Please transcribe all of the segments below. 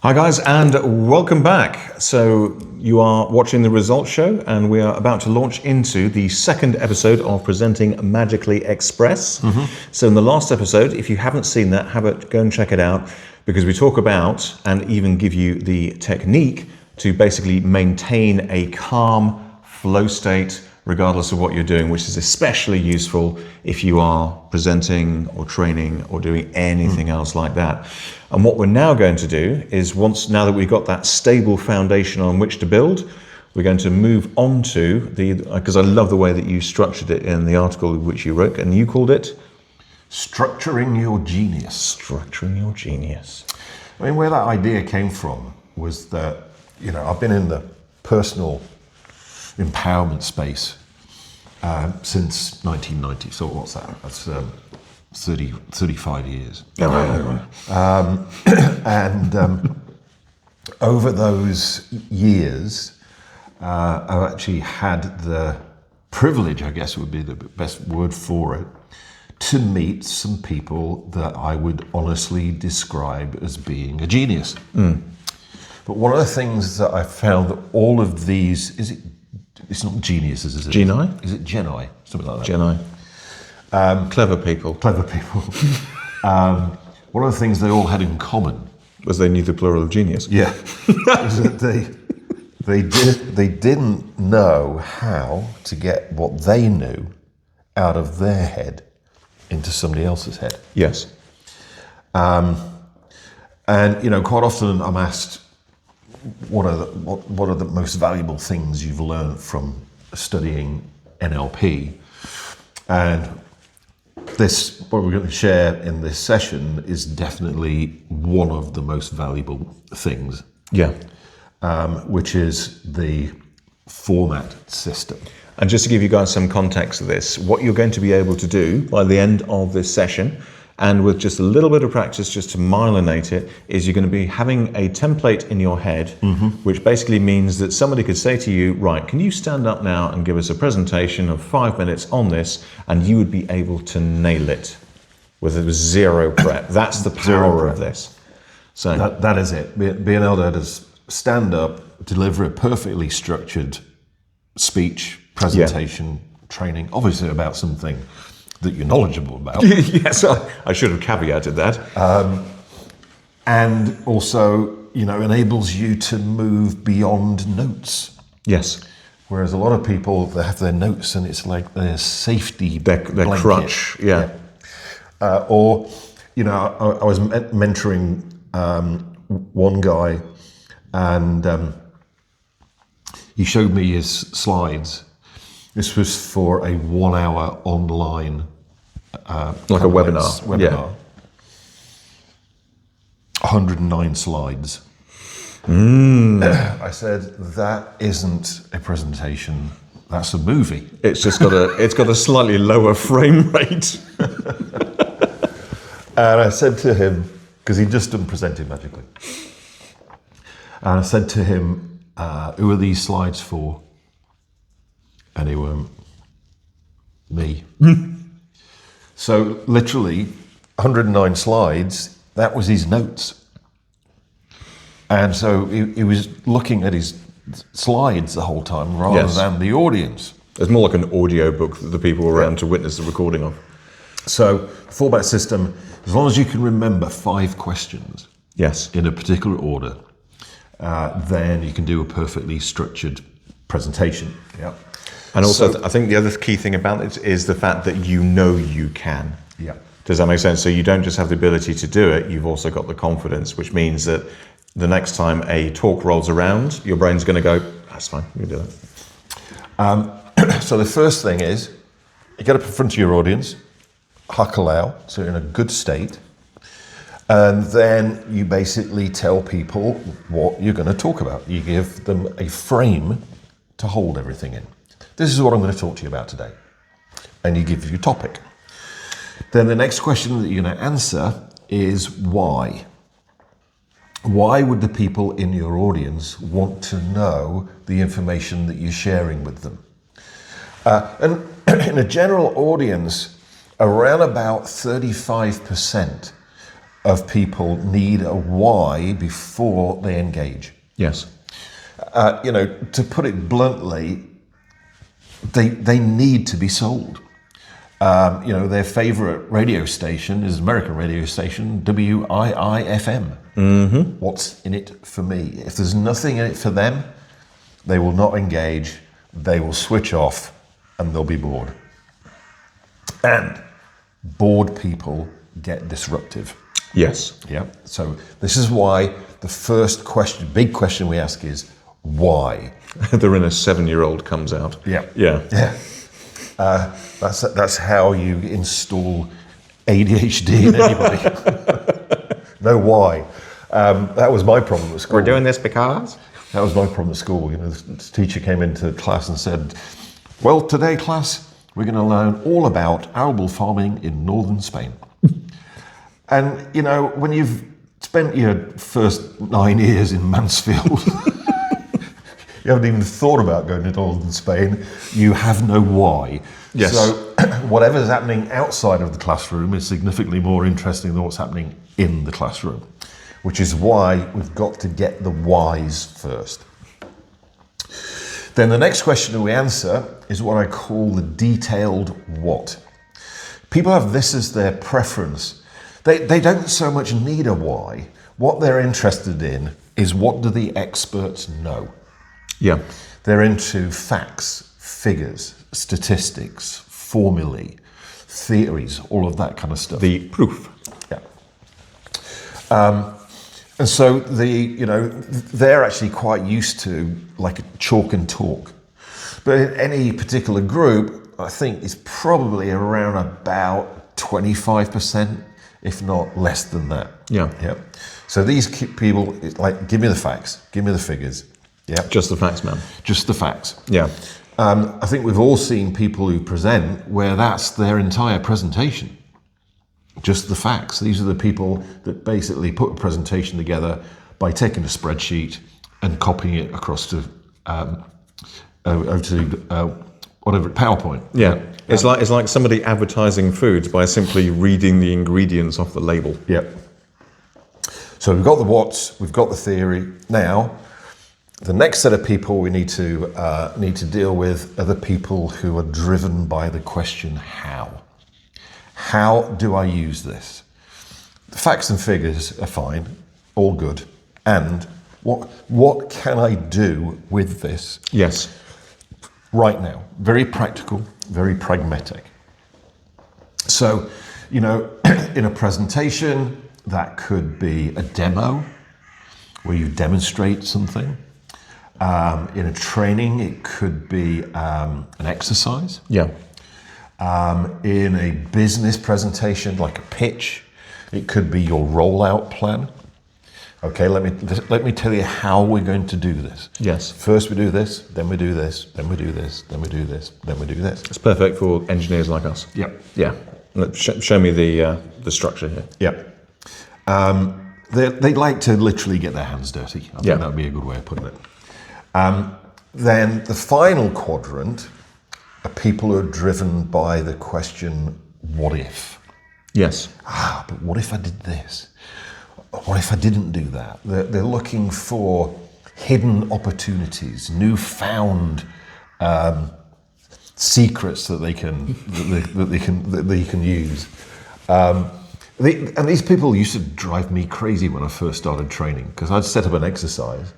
Hi guys, and welcome back. So you are watching the results show, and we are about to launch into the second episode of Presenting Magically Express. So in the last episode, if you haven't seen that, go and check it out, because we talk about and even give you the technique to basically maintain a calm flow state regardless of what you're doing, which is especially useful if you are presenting or training or doing anything else like that. And what we're now going to do is, now that we've got that stable foundation on which to build, we're going to move on to because I love the way that you structured it in the article which you wrote, and you called it Structuring Your Genius. Structuring Your Genius. I mean, where that idea came from was that, I've been in the personal empowerment space since 1990. So what's that? That's 35 years. And over those years, I've actually had the privilege, I guess would be the best word for it, to meet some people that I would honestly describe as being a genius. But one of the things that I found that all of these, it's not geniuses, is it? Geni? Is it geni? Something like that. Geni. Clever people. Clever people. One of the things they all had in common was they knew the plural of genius. Yeah. Was that they didn't know how to get what they knew out of their head into somebody else's head. Yes. And quite often I'm asked, what are the most valuable things you've learned from studying NLP? And what we're going to share in this session is definitely one of the most valuable things. Yeah. Which is the format system. And just to give you guys some context of this, what you're going to be able to do by the end of this session, and with just a little bit of practice just to myelinate it, is you're going to be having a template in your head, which basically means that somebody could say to you, right, can you stand up now and give us a presentation of 5 minutes on this, and you would be able to nail it with zero prep. That's the power of this. So that is it. Being able to stand up, deliver a perfectly structured speech, presentation, training, obviously about something that you're knowledgeable about. Yes, I should have caveated that. And also, enables you to move beyond notes. Yes. Whereas a lot of people, they have their notes and it's like their safety their crutch, yeah. I was mentoring one guy, and he showed me his slides. This was for a 1 hour online like a webinar. Yeah. 109 slides. I said, that isn't a presentation, that's a movie. It's just got a slightly lower frame rate. And I said to him, because he'd just done Presenting Magically, and I said to him, who are these slides for? And he went, me. So literally 109 slides, that was his notes. And so he was looking at his slides the whole time rather than the audience. It's more like an audio book that the people were around to witness the recording of. So format system, as long as you can remember 5 questions in a particular order, then you can do a perfectly structured presentation. Yeah. And also, I think the other key thing about it is the fact that you can. Yeah. Does that make sense? So you don't just have the ability to do it, you've also got the confidence, which means that the next time a talk rolls around, your brain's going to go, that's fine, you can do it. So the first thing is, you get up in front of your audience, Hakalau, so you're in a good state, and then you basically tell people what you're going to talk about. You give them a frame to hold everything in. This is what I'm going to talk to you about today. And you give your topic. Then the next question that you're going to answer is why. Why would the people in your audience want to know the information that you're sharing with them? And in a general audience, around about 35% of people need a why before they engage. Yes. To put it bluntly, they need to be sold. Their favorite radio station is an American radio station, WIIFM. Mm-hmm. What's in it for me? If there's nothing in it for them, they will not engage, they will switch off, and they'll be bored. And bored people get disruptive. Yes. Yeah. So this is why the first question, big question we ask is, why? The inner 7-year-old comes out. Yeah. Yeah. Yeah. That's how you install ADHD in anybody. No why. That was my problem at school. We're doing this because? That was my problem at school. The teacher came into class and said, well, today, class, we're going to learn all about arable farming in northern Spain. And, when you've spent your first 9 years in Mansfield, you haven't even thought about going to northern Spain, you have no why. Yes. So whatever's happening outside of the classroom is significantly more interesting than what's happening in the classroom, which is why we've got to get the whys first. Then the next question that we answer is what I call the detailed what. People have this as their preference. They don't so much need a why. What they're interested in is, what do the experts know? Yeah. They're into facts, figures, statistics, formulae, theories, all of that kind of stuff. The proof. Yeah. And so they're actually quite used to like chalk and talk. But in any particular group, I think it's probably around about 25%, if not less than that. Yeah. Yeah. So these people, it's like, give me the facts, give me the figures. Yeah. Just the facts, man. Just the facts. Yeah. I think we've all seen people who present where that's their entire presentation. Just the facts. These are the people that basically put a presentation together by taking a spreadsheet and copying it across to whatever, PowerPoint. Yeah. It's like somebody advertising foods by simply reading the ingredients off the label. Yep. So we've got the what's, we've got the theory. Now, the next set of people we need to deal with are the people who are driven by the question how. How do I use this? The facts and figures are fine, all good. And what can I do with this? Yes. Right now? Very practical, very pragmatic. So, in a presentation, that could be a demo where you demonstrate something. In a training, it could be an exercise. Yeah. In a business presentation, like a pitch, it could be your rollout plan. Okay, let me tell you how we're going to do this. Yes. First we do this, then we do this, then we do this, then we do this, then we do this. It's perfect for engineers like us. Yep. Yeah. Show me the structure here. Yep. They like to literally get their hands dirty. I think that would be a good way of putting it. Then the final quadrant are people who are driven by the question, what if? Yes. But what if I did this? What if I didn't do that? They're looking for hidden opportunities, newfound secrets that they can use. And these people used to drive me crazy when I first started training, because I'd set up an exercise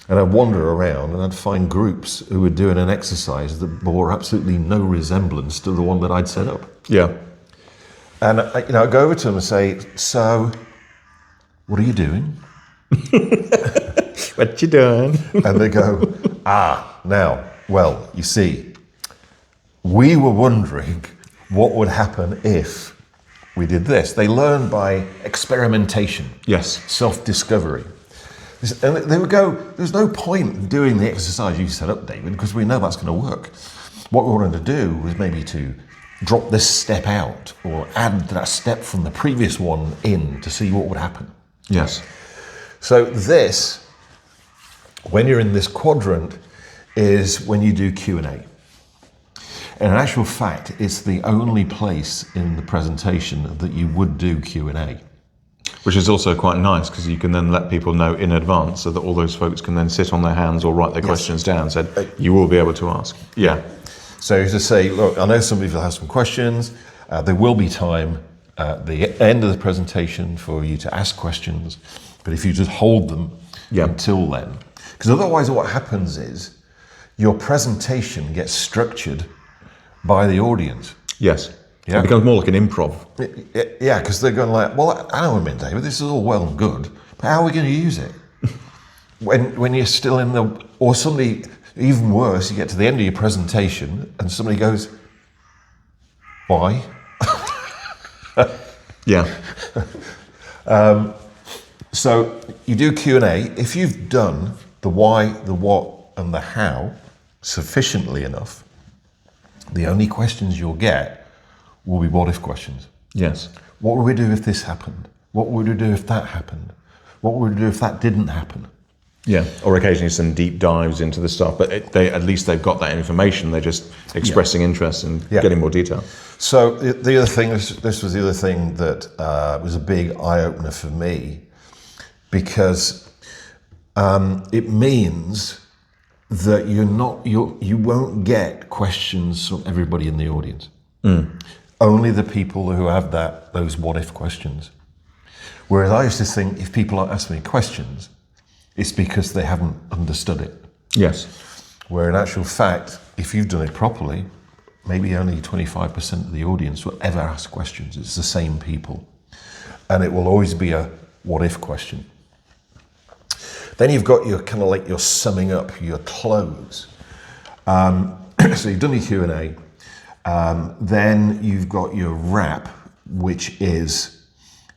and I'd wander around and I'd find groups who were doing an exercise that bore absolutely no resemblance to the one that I'd set up. Yeah. And I'd go over to them and say, so, what are you doing? What you doing? And they go, now, well, you see, we were wondering what would happen if we did this. They learn by experimentation. Yes. Self-discovery. And they would go, there's no point in doing the exercise you set up, David, because we know that's going to work. What we wanted to do was maybe to drop this step out or add that step from the previous one in to see what would happen. Yes. So this, when you're in this quadrant, is when you do Q&A. And in actual fact, it's the only place in the presentation that you would do Q&A. Which is also quite nice because you can then let people know in advance so that all those folks can then sit on their hands or write their questions down. So you will be able to ask. Yeah. So to say, look, I know some people have some questions. There will be time at the end of the presentation for you to ask questions. But if you just hold them until then, because otherwise what happens is your presentation gets structured by the audience. Yes. Yeah. It becomes more like an improv. Yeah, because they're going like, well, I know what I mean, David, this is all well and good, but how are we going to use it? when you're still in the, or somebody, even worse, you get to the end of your presentation and somebody goes, why? Yeah. So you do Q&A. If you've done the why, the what, and the how sufficiently enough, the only questions you'll get will be what if questions. Yes. What would we do if this happened? What would we do if that happened? What would we do if that didn't happen? Yeah, or occasionally some deep dives into the stuff, but at least they've got that information. They're just expressing interest and getting more detail. So the other thing, this was the other thing that was a big eye-opener for me, because it means that you won't get questions from everybody in the audience. Only the people who have those what-if questions. Whereas I used to think if people ask me questions, it's because they haven't understood it. Yes. Where in actual fact, if you've done it properly, maybe only 25% of the audience will ever ask questions. It's the same people. And it will always be a what-if question. Then you've got your kind of like your summing up, your close. So you've done your Q&A. Then you've got your wrap, which is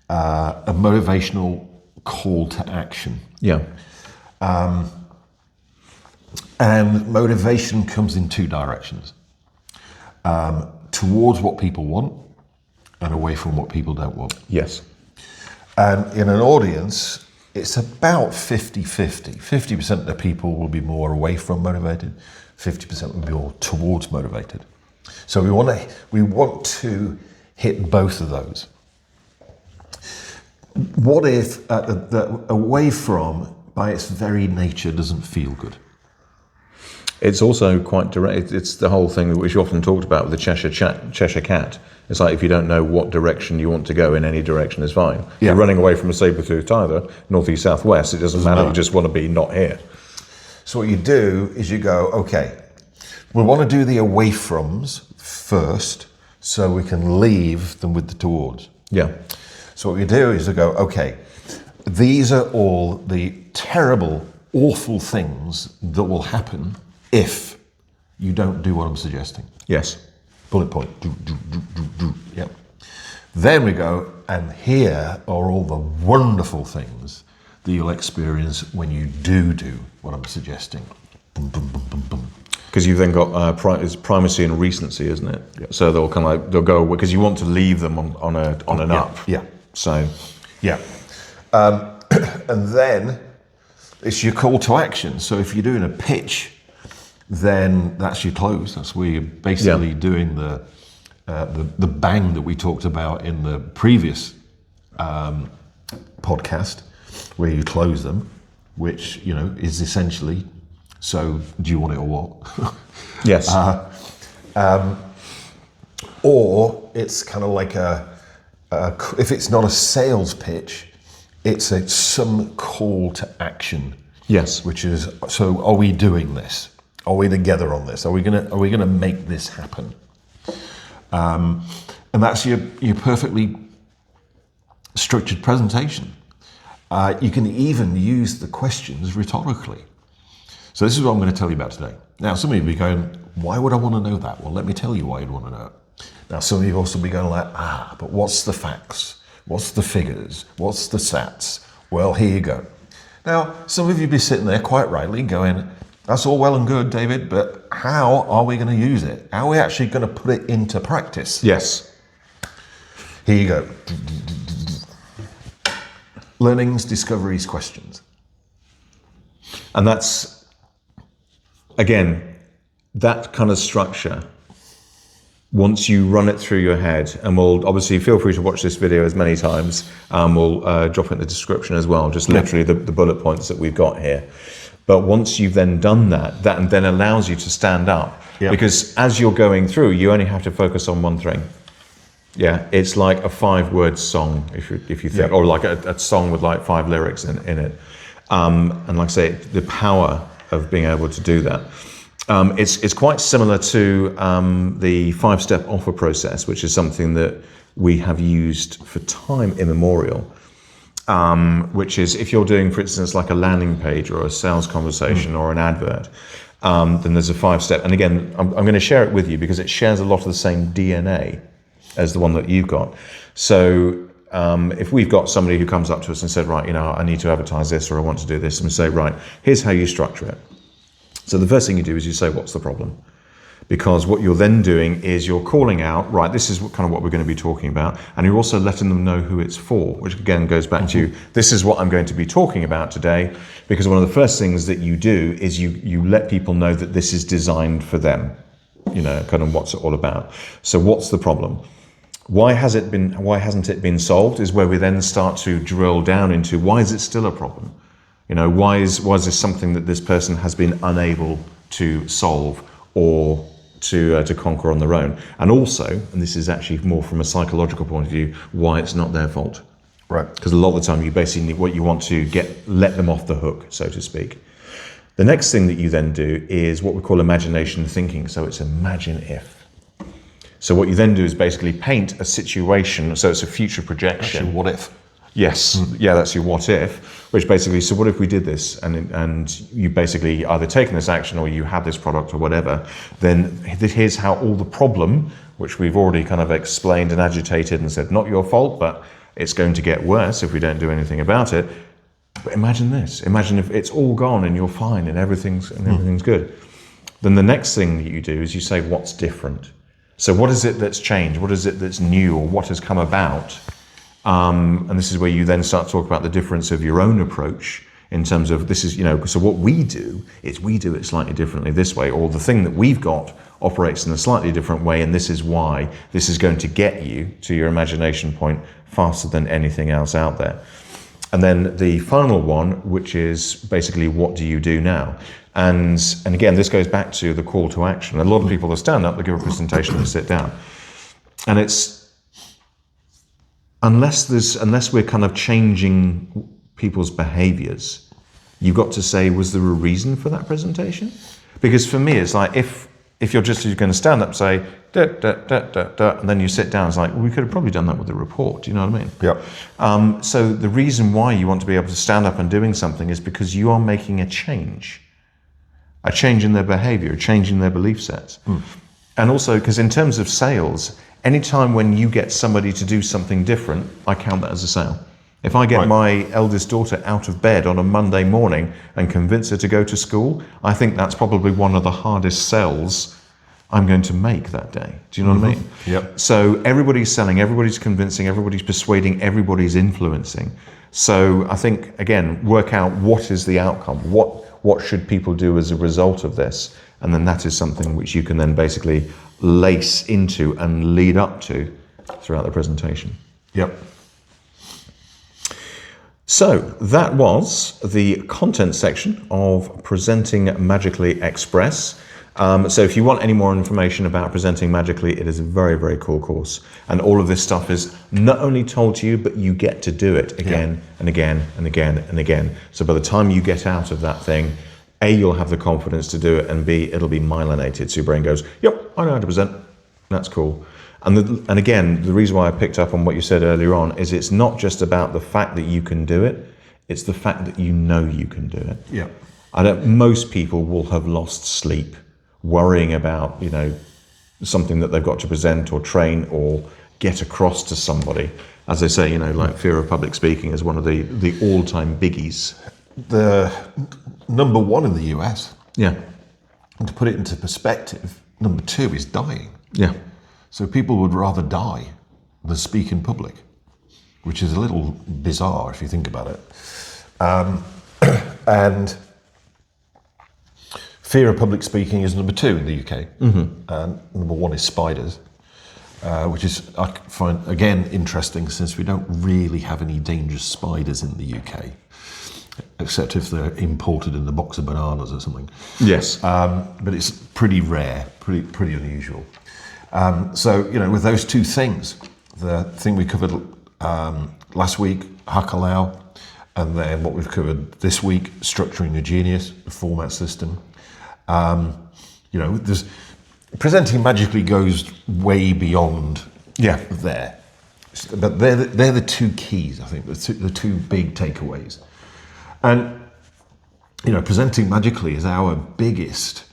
a motivational call to action. Yeah. And motivation comes in two directions. Towards what people want and away from what people don't want. Yes. And in an audience, it's about 50-50. 50% of the people will be more away from motivated, 50% will be more towards motivated. So we want to hit both of those. What if the away from, by its very nature, doesn't feel good? It's also quite direct. It's the whole thing which you often talked about with the Cheshire Cat. It's like if you don't know what direction you want to go in, any direction is fine. If you're running away from a saber-toothed tiger, north, east, south, west, it doesn't matter. You just want to be not here. So what you do is you go, okay, we want to do the away froms first so we can leave them with the towards. Yeah. So what we do is we go, okay, these are all the terrible, awful things that will happen if you don't do what I'm suggesting. Yes. Bullet point. Yep. Then we go, and here are all the wonderful things that you'll experience when you do what I'm suggesting. Boom, boom, boom, boom, boom. Because you've then got it's primacy and recency, isn't it? Yep. So they'll go because you want to leave them on an up. Yeah. So. Yeah. And then it's your call to action. So if you're doing a pitch, then that's your close. That's where you're basically doing the bang that we talked about in the previous podcast, where you close them, which is essentially. So, do you want it or what? Yes. Or it's kind of like if it's not a sales pitch, it's some call to action. Yes. Which is, so are we doing this? Are we together on this? Are we gonna make this happen? And that's your perfectly structured presentation. You can even use the questions rhetorically. So this is what I'm going to tell you about today. Now, some of you will be going, why would I want to know that? Well, let me tell you why you'd want to know it. Now, some of you will also be going like, but what's the facts? What's the figures? What's the stats? Well, here you go. Now, some of you will be sitting there quite rightly going, that's all well and good, David, but how are we going to use it? How are we actually going to put it into practice? Yes. Here you go. Learnings, discoveries, questions. And that's, again, that kind of structure once you run it through your head, and we'll obviously feel free to watch this video as many times, we'll drop it in the description as well, just literally the bullet points that we've got here. But once you've then done that then allows you to stand up, because as you're going through, you only have to focus on one thing. Yeah, it's like a 5-word song, if you think, or like a song with like 5 lyrics in it. And like I say, the power of being able to do that. It's quite similar to the 5-step offer process, which is something that we have used for time immemorial, which is if you're doing, for instance, like a landing page or a sales conversation or an advert, then there's a 5-step. And again, I'm going to share it with you because it shares a lot of the same DNA as the one that you've got. So if we've got somebody who comes up to us and said, right, I need to advertise this, or I want to do this, and we say, right, here's how you structure it. So the first thing you do is you say, what's the problem? Because what you're then doing is you're calling out, right, this is kind of what we're going to be talking about, and you're also letting them know who it's for, which again goes back to, this is what I'm going to be talking about today, because one of the first things that you do is you let people know that this is designed for them, kind of what's it all about. So what's the problem? Why hasn't it been solved is where we then start to drill down into, why is it still a problem? Why is this something that this person has been unable to solve or to conquer on their own? And also, and this is actually more from a psychological point of view, why it's not their fault. Right. Because a lot of the time you basically, what you want to let them off the hook, so to speak. The next thing that you then do is what we call imagination thinking. So it's imagine if. So what you then do is basically paint a situation, so it's a future projection. Actually, what if? Yes, yeah, that's your what if, which basically, so what if we did this and you basically either taken this action or you had this product or whatever, then here's how all the problem, which we've already kind of explained and agitated and said, not your fault, but it's going to get worse if we don't do anything about it. But imagine this, imagine if it's all gone and you're fine and everything's good. Then the next thing that you do is you say, what's different? So what is it that's changed? What is it that's new, or what has come about? And this is where you then start to talk about the difference of your own approach in terms of this is, so what we do is we do it slightly differently this way, or the thing that we've got operates in a slightly different way, and this is why this is going to get you to your imagination point faster than anything else out there. And then the final one, which is basically, what do you do now? And again, this goes back to the call to action. A lot of people, they stand up, they give a presentation, they sit down. And it's, unless we're kind of changing people's behaviors, you've got to say, was there a reason for that presentation? Because for me, it's like, if you're going to stand up, say, da, da, da, da, da, and then you sit down, it's like, well, we could have probably done that with a report, do you know what I mean? Yep. So the reason why you want to be able to stand up and doing something is because you are making a change in their behavior, a change in their belief sets. And also, because in terms of sales, anytime when you get somebody to do something different, I count that as a sale. If I get my eldest daughter out of bed on a Monday morning and convince her to go to school, I think that's probably one of the hardest sells I'm going to make that day. Do you know what I mean? Yep. So everybody's selling, everybody's convincing, everybody's persuading, everybody's influencing. So I think, again, work out what is the outcome, what should people do as a result of this, and then that is something which you can then basically lace into and lead up to throughout the presentation. Yep. So that was the content section of Presenting Magically Express. So if you want any more information about Presenting Magically, it is a very, very cool course. And all of this stuff is not only told to you, but you get to do it again and again and again and again. So by the time you get out of that thing, A, you'll have the confidence to do it, and B, it'll be myelinated. So your brain goes, yep, I know how to present. That's cool. And again, the reason why I picked up on what you said earlier on is it's not just about the fact that you can do it, it's the fact that you know you can do it. Yeah. Most people will have lost sleep worrying about, something that they've got to present or train or get across to somebody. As they say, like fear of public speaking is one of the all-time biggies. The number one in the US. Yeah. And to put it into perspective, number two is dying. Yeah. So people would rather die than speak in public, which is a little bizarre if you think about it. And fear of public speaking is number two in the UK. And number one is spiders. which is, I find, again, interesting since we don't really have any dangerous spiders in the UK, except if they're imported in a box of bananas or something. Yes. But it's pretty rare, pretty unusual. So, with those two things, the thing we covered last week, Hakalau, and then what we've covered this week, structuring a genius, the format system. There's presenting magically goes way beyond there. But they're the two keys, I think, the two big takeaways. And, presenting magically is our biggest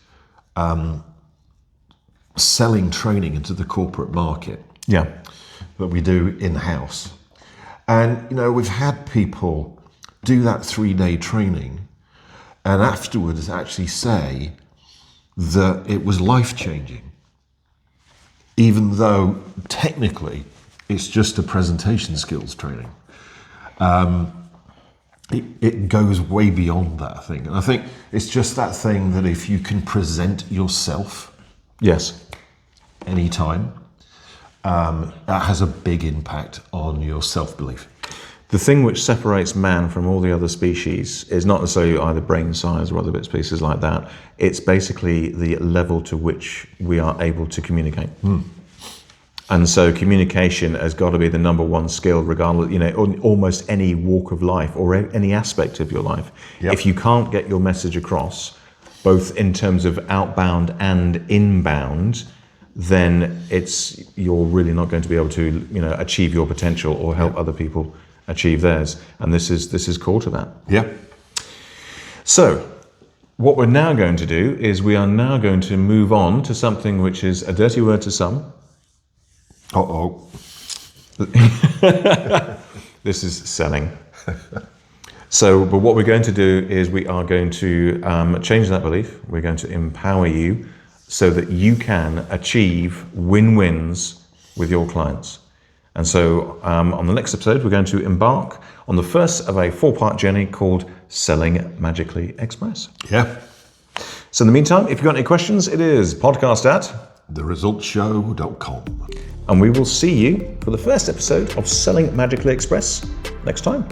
selling training into the corporate market that we do in-house. And, we've had people do that 3-day training and afterwards actually say that it was life-changing, even though technically it's just a presentation skills training. It goes way beyond that thing. And I think it's just that thing that if you can present yourself anytime, that has a big impact on your self-belief. The thing which separates man from all the other species is not necessarily either brain size or other bits and pieces like that. It's basically the level to which we are able to communicate. And so communication has got to be the number one skill, regardless, on almost any walk of life or any aspect of your life. Yep. If you can't get your message across, both in terms of outbound and inbound, then you're really not going to be able to, achieve your potential or help other people achieve theirs. And this is core to that. Yeah. So what we're now going to do is we are now going to move on to something which is a dirty word to some. Uh-oh. This is selling. But what we're going to do is we are going to change that belief. We're going to empower you so that you can achieve win-wins with your clients. And so on the next episode, we're going to embark on the first of a 4-part journey called Selling Magically Express. Yeah. So in the meantime, if you've got any questions, it is podcast@theresultshow.com. And we will see you for the first episode of Selling Magically Express next time.